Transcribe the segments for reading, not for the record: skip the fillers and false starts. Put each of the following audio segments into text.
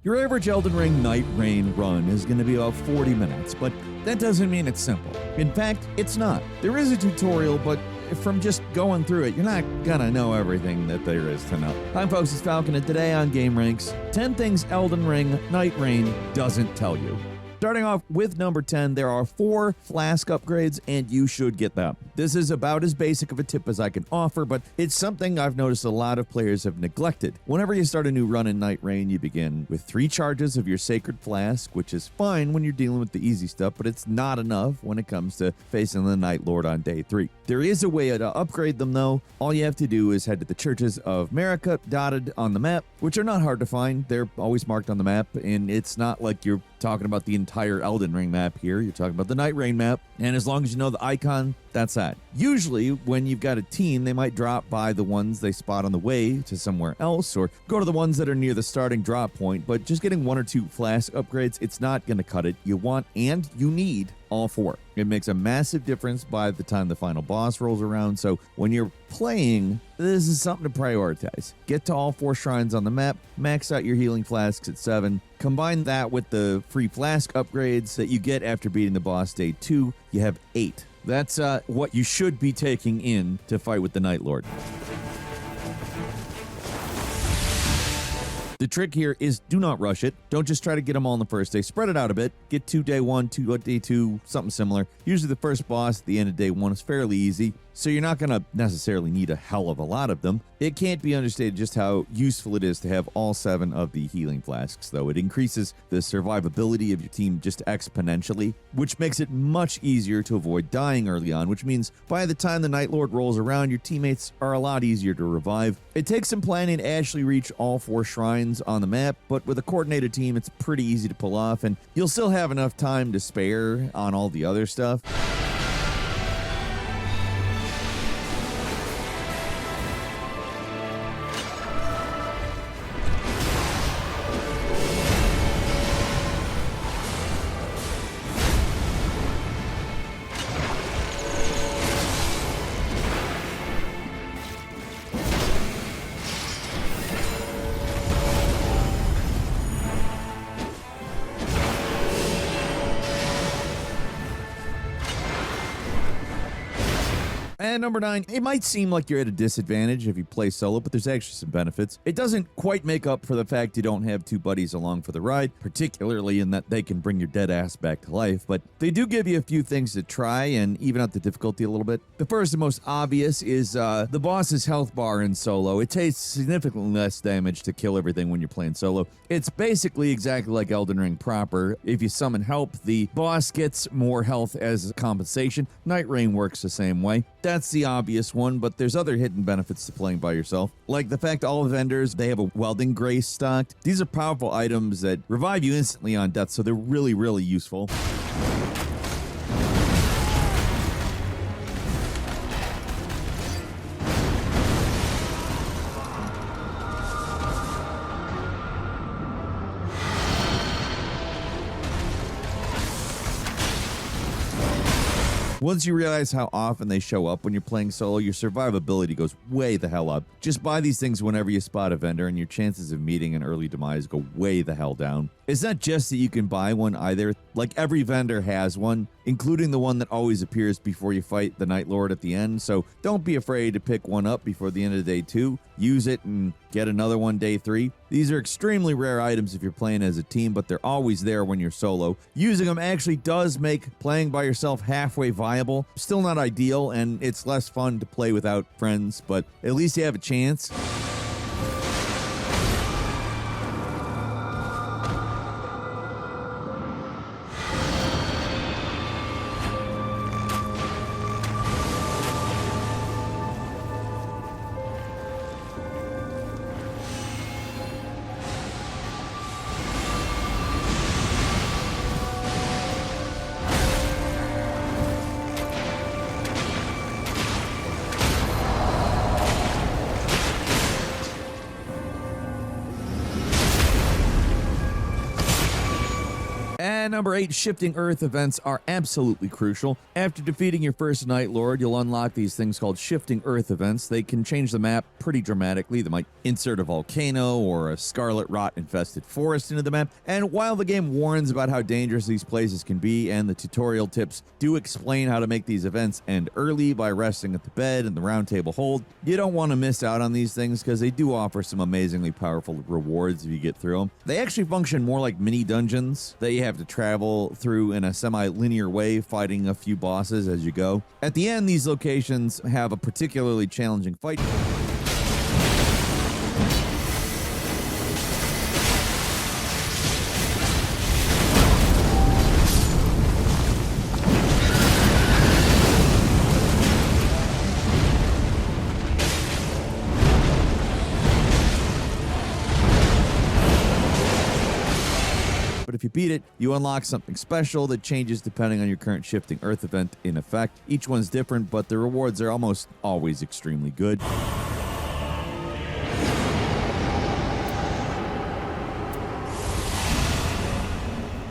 Your average Elden Ring Nightreign run is going to be about 40 minutes, but that doesn't mean it's simple. In fact, it's not. There is a tutorial, but from just going through it, you're not gonna know everything that there is to know. Hi folks, it's Falcon, and today on Game Ranks, 10 things Elden Ring Nightreign doesn't tell you. Starting off with number 10, there are 4 flask upgrades, and you should get them. This is about as basic of a tip as I can offer, but it's something I've noticed a lot of players have neglected. Whenever you start a new run in Nightreign, you begin with 3 charges of your Sacred Flask, which is fine when you're dealing with the easy stuff, but it's not enough when it comes to facing the Night Lord on day 3. There is a way to upgrade them, though. All you have to do is head to the churches of Marika, dotted on the map, which are not hard to find. They're always marked on the map, and it's not like you're talking about the entire Elden Ring map here. You're talking about the Nightreign map, and as long as you know the icon, that's that. Usually, when you've got a team, they might drop by the ones they spot on the way to somewhere else, or go to the ones that are near the starting drop point, but just getting 1 or 2 flask upgrades, it's not going to cut it. You want and you need all 4. It makes a massive difference by the time the final boss rolls around, so when you're playing, this is something to prioritize. Get to all 4 shrines on the map, max out your healing flasks at 7, combine that with the free flask upgrades that you get after beating the boss day 2, you have 8. That's what you should be taking in to fight with the Night Lord. The trick here is do not rush it. Don't just try to get them all on the first day. Spread it out a bit. Get 2 day 1, 2 day 2, something similar. Usually the first boss at the end of day 1 is fairly easy, so you're not going to necessarily need a hell of a lot of them. It can't be understated just how useful it is to have all 7 of the healing flasks, though. It increases the survivability of your team just exponentially, which makes it much easier to avoid dying early on, which means by the time the Night Lord rolls around, your teammates are a lot easier to revive. It takes some planning to actually reach all 4 shrines on the map, but with a coordinated team, it's pretty easy to pull off, and you'll still have enough time to spare on all the other stuff. And number 9, it might seem like you're at a disadvantage if you play solo, but there's actually some benefits. It doesn't quite make up for the fact you don't have 2 buddies along for the ride, particularly in that they can bring your dead ass back to life, but they do give you a few things to try and even out the difficulty a little bit. The first and most obvious is the boss's health bar in solo. It takes significantly less damage to kill everything when you're playing solo. It's basically exactly like Elden Ring proper. If you summon help, the boss gets more health as a compensation. Nightreign works the same way. That's the obvious one, but there's other hidden benefits to playing by yourself, like the fact all vendors, they have a welding grace stocked. These are powerful items that revive you instantly on death, so they're really, really useful. Once you realize how often they show up when you're playing solo, your survivability goes way the hell up. Just buy these things whenever you spot a vendor, and your chances of meeting an early demise go way the hell down. It's not just that you can buy one either. Like, every vendor has one, including the one that always appears before you fight the Night Lord at the end, so don't be afraid to pick one up before the end of day 2. Use it and get another one day 3. These are extremely rare items if you're playing as a team, but they're always there when you're solo. Using them actually does make playing by yourself halfway viable. Still not ideal, and it's less fun to play without friends, but at least you have a chance. And number 8, shifting Earth events are absolutely crucial. After defeating your first Night Lord, you'll unlock these things called shifting Earth events. They can change the map pretty dramatically. They might insert a volcano or a scarlet rot-infested forest into the map. And while the game warns about how dangerous these places can be, and the tutorial tips do explain how to make these events end early by resting at the bed and the round table hold, you don't want to miss out on these things because they do offer some amazingly powerful rewards if you get through them. They actually function more like mini dungeons that you have to travel through in a semi-linear way, fighting a few bosses as you go. At the end, these locations have a particularly challenging fight. But if you beat it, you unlock something special that changes depending on your current shifting Earth event in effect. Each one's different, but the rewards are almost always extremely good.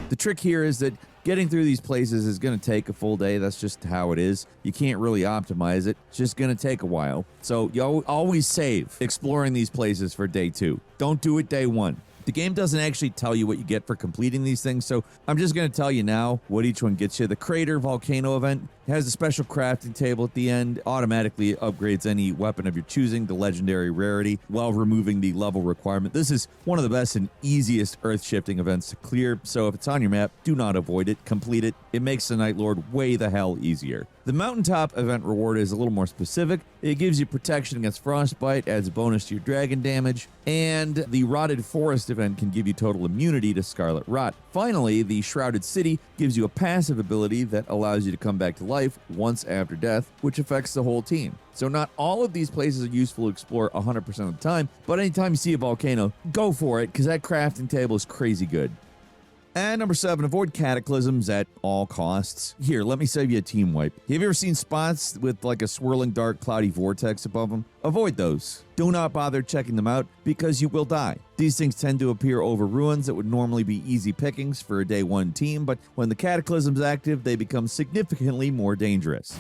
The trick here is that getting through these places is going to take a full day. That's just how it is. You can't really optimize it. It's just going to take a while. So you always save exploring these places for day 2. Don't do it day 1. The game doesn't actually tell you what you get for completing these things, so I'm just going to tell you now what each one gets you. The Crater Volcano event has a special crafting table at the end, automatically upgrades any weapon of your choosing to legendary rarity while removing the level requirement. This is one of the best and easiest earth shifting events to clear, so if it's on your map, do not avoid it, complete it. It makes the Night Lord way the hell easier. The Mountaintop event reward is a little more specific. It gives you protection against frostbite, adds a bonus to your dragon damage, and the Rotted Forest event can give you total immunity to scarlet rot. Finally, the Shrouded City gives you a passive ability that allows you to come back to life once after death, which affects the whole team. So not all of these places are useful to explore 100% of the time, but anytime you see a volcano, go for it, because that crafting table is crazy good. And number 7, avoid cataclysms at all costs. Here, let me save you a team wipe. Have you ever seen spots with like a swirling dark cloudy vortex above them? Avoid those. Do not bother checking them out because you will die. These things tend to appear over ruins that would normally be easy pickings for a day 1 team, but when the cataclysm's active, they become significantly more dangerous.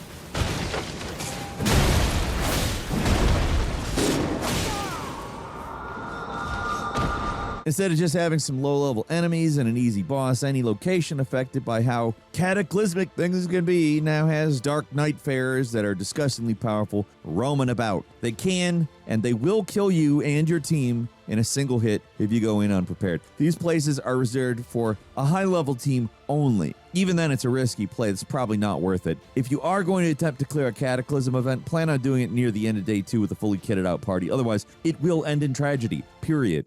Instead of just having some low-level enemies and an easy boss, any location affected by how cataclysmic things can be now has dark nightfarers that are disgustingly powerful roaming about. They can, and they will kill you and your team in a single hit if you go in unprepared. These places are reserved for a high-level team only. Even then, it's a risky play. It's probably not worth it. If you are going to attempt to clear a Cataclysm event, plan on doing it near the end of day 2 with a fully kitted out party. Otherwise, it will end in tragedy. Period.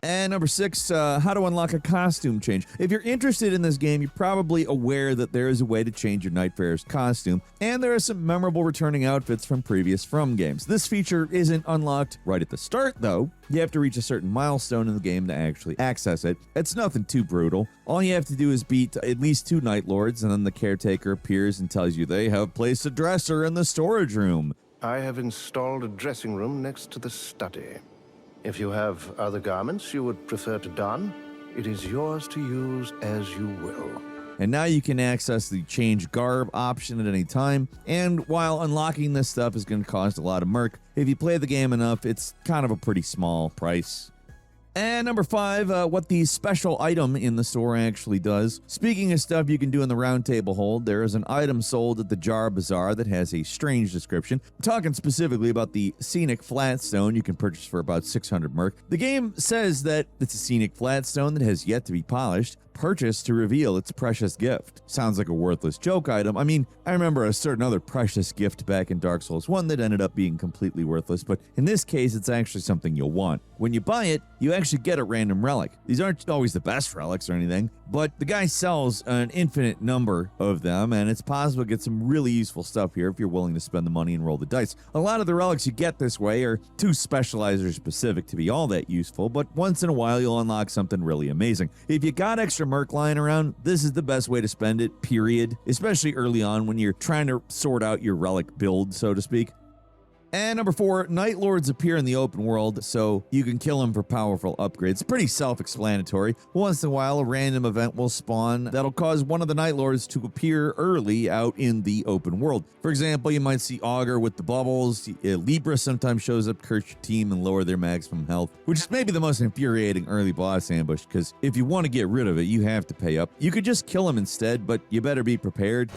And number 6, how to unlock a costume change. If you're interested in this game, you're probably aware that there is a way to change your Nightfarer's costume, and there are some memorable returning outfits from previous From games. This feature isn't unlocked right at the start, though. You have to reach a certain milestone in the game to actually access it. It's nothing too brutal. All you have to do is beat at least 2 Night Lords, and then the caretaker appears and tells you they have placed a dresser in the storage room. I have installed a dressing room next to the study. If you have other garments you would prefer to don, it is yours to use as you will. And now you can access the change garb option at any time, and while unlocking this stuff is going to cost a lot of merc, if you play the game enough, it's kind of a pretty small price. And number 5, what the special item in the store actually does. Speaking of stuff you can do in the round table hold, there is an item sold at the Jar Bazaar that has a strange description. I'm talking specifically about the Scenic Flatstone you can purchase for about 600 merc. The game says that it's a scenic flatstone that has yet to be polished, purchase to reveal its precious gift. Sounds like a worthless joke item. I mean, I remember a certain other precious gift back in Dark Souls 1 that ended up being completely worthless, but in this case, it's actually something you'll want. When you buy it, you actually get a random relic. These aren't always the best relics or anything, but the guy sells an infinite number of them, and it's possible to get some really useful stuff here if you're willing to spend the money and roll the dice. A lot of the relics you get this way are too specialized or specific to be all that useful, but once in a while you'll unlock something really amazing. If you got extra merc lying around, this is the best way to spend it, period, especially early on when you're trying to sort out your relic build, so to speak. And number 4, Night Lords appear in the open world, so you can kill them for powerful upgrades. It's pretty self-explanatory. Once in a while, a random event will spawn that'll cause one of the Night Lords to appear early out in the open world. For example, you might see Augur with the bubbles. Libra sometimes shows up, curse your team, and lower their maximum health, which is maybe the most infuriating early boss ambush, because if you want to get rid of it, you have to pay up. You could just kill him instead, but you better be prepared.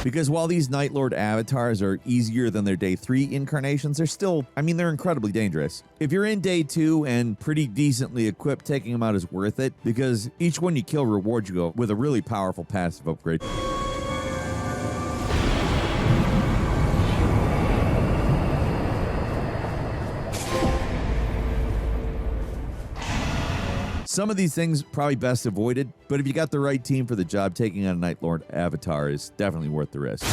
Because while these Night Lord avatars are easier than their Day 3 incarnations, they're still, they're incredibly dangerous. If you're in Day 2 and pretty decently equipped, taking them out is worth it, because each one you kill rewards you with a really powerful passive upgrade. Some of these things probably best avoided, but if you got the right team for the job, taking on a Night Lord avatar is definitely worth the risk.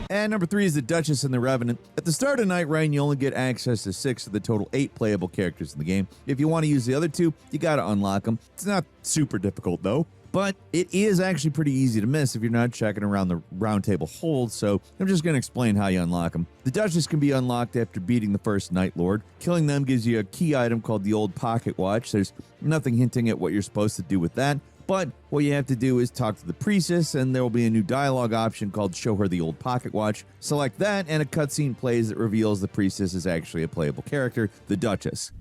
And number 3 is the Duchess and the Revenant. At the start of Nightreign, you only get access to 6 of the total 8 playable characters in the game. If you want to use the other 2, you gotta unlock them. It's not super difficult though, but it is actually pretty easy to miss if you're not checking around the round table hold, so I'm just going to explain how you unlock them. The Duchess can be unlocked after beating the first Night Lord. Killing them gives you a key item called the Old Pocket Watch. There's nothing hinting at what you're supposed to do with that, but what you have to do is talk to the priestess, and there will be a new dialogue option called Show Her the Old Pocket Watch. Select that, and a cutscene plays that reveals the priestess is actually a playable character, the Duchess.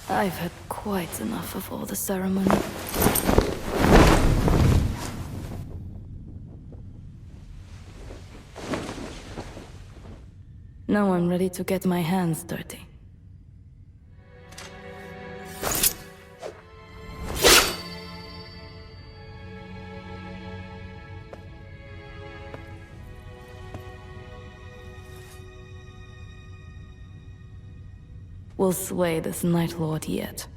I've had quite enough of all the ceremony. Now I'm ready to get my hands dirty. We'll sway this Night Lord yet.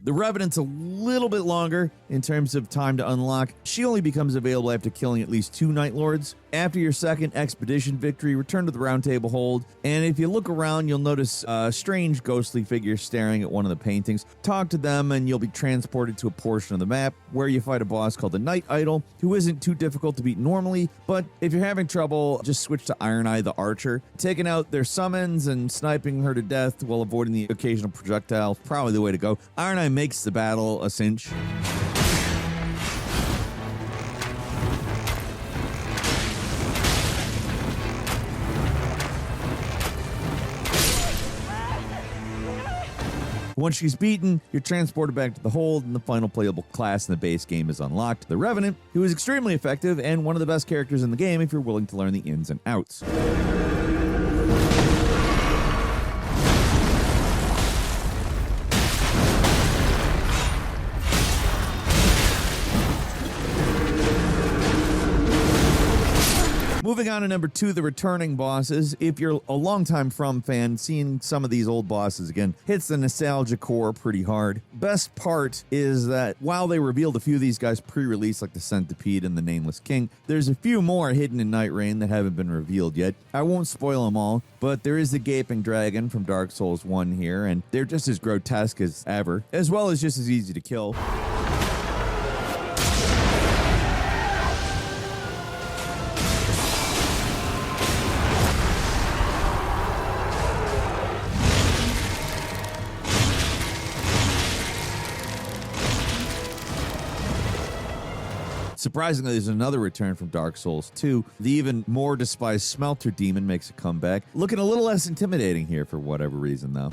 The Revenant's a little bit longer in terms of time to unlock. She only becomes available after killing at least 2 Night Lords. After your second expedition victory, return to the Round Table Hold, and if you look around, you'll notice a strange ghostly figure staring at one of the paintings. Talk to them, and you'll be transported to a portion of the map where you fight a boss called the Night Idol, who isn't too difficult to beat normally, but if you're having trouble, just switch to Iron Eye the Archer. Taking out their summons and sniping her to death while avoiding the occasional projectile is probably the way to go. Iron Eye makes the battle a cinch. Once she's beaten, you're transported back to the hold, and the final playable class in the base game is unlocked, the Revenant, who is extremely effective and one of the best characters in the game if you're willing to learn the ins and outs. Moving on to number 2, the returning bosses. If you're a longtime From fan, seeing some of these old bosses again hits the nostalgia core pretty hard. Best part is that while they revealed a few of these guys pre-release, like the Centipede and the Nameless King, there's a few more hidden in Nightreign that haven't been revealed yet. I won't spoil them all, but there is the Gaping Dragon from Dark Souls 1 here, and they're just as grotesque as ever, as well as just as easy to kill. Surprisingly, there's another return from Dark Souls 2. The even more despised Smelter Demon makes a comeback. Looking a little less intimidating here for whatever reason, though.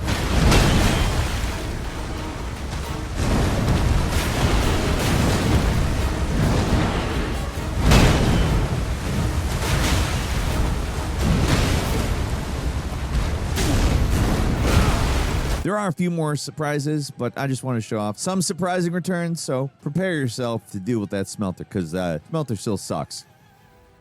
There are a few more surprises, but I just want to show off some surprising returns, so prepare yourself to deal with that smelter, because smelter still sucks.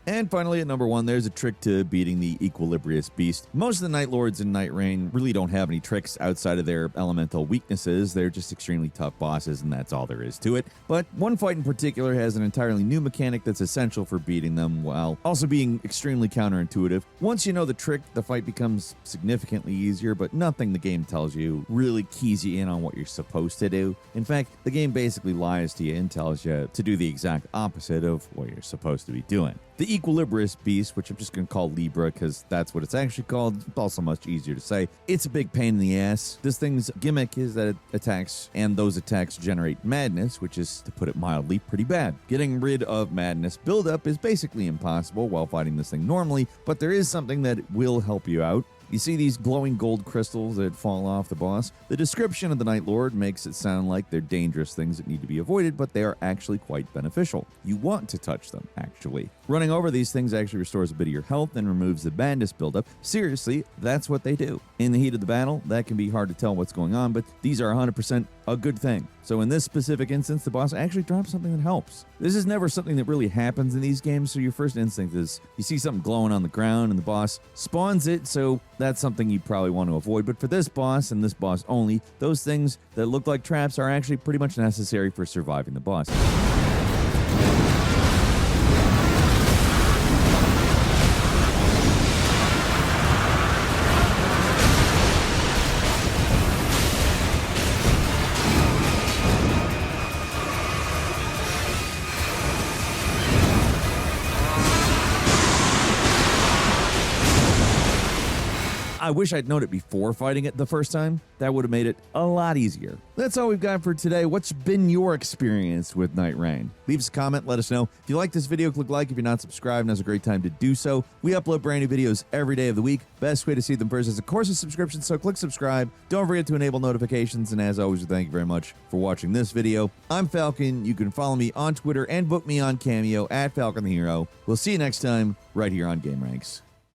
And finally, at number 1, there's a trick to beating the Equilibrious Beast. Most of the Night Lords in Nightreign really don't have any tricks outside of their elemental weaknesses. They're just extremely tough bosses, and that's all there is to it. But one fight in particular has an entirely new mechanic that's essential for beating them, while also being extremely counterintuitive. Once you know the trick, the fight becomes significantly easier, but nothing the game tells you really keys you in on what you're supposed to do. In fact, the game basically lies to you and tells you to do the exact opposite of what you're supposed to be doing. The Equilibrious Beast, which I'm just going to call Libra because that's what it's actually called, it's also much easier to say. It's a big pain in the ass. This thing's gimmick is that it attacks, and those attacks generate madness, which is, to put it mildly, pretty bad. Getting rid of madness buildup is basically impossible while fighting this thing normally, but there is something that will help you out. You see these glowing gold crystals that fall off the boss? The description of the Night Lord makes it sound like they're dangerous things that need to be avoided, but they are actually quite beneficial. You want to touch them, actually. Running over these things actually restores a bit of your health and removes the madness buildup. Seriously, that's what they do. In the heat of the battle, that can be hard to tell what's going on, but these are 100% a good thing. So in this specific instance, the boss actually drops something that helps. This is never something that really happens in these games, so your first instinct is you see something glowing on the ground and the boss spawns it, so that's something you probably want to avoid. But for this boss and this boss only, those things that look like traps are actually pretty much necessary for surviving the boss. I wish I'd known it before fighting it the first time. That would have made it a lot easier. That's all we've got for today. What's been your experience with Nightreign? Leave us a comment, let us know. If you like this video, click like. If you're not subscribed, now's a great time to do so. We upload brand new videos every day of the week. Best way to see them first is, of course, a subscription, so click subscribe. Don't forget to enable notifications, and as always, thank you very much for watching this video. I'm Falcon. You can follow me on Twitter and book me on Cameo at Falcon the Hero. We'll see you next time right here on Game Ranks.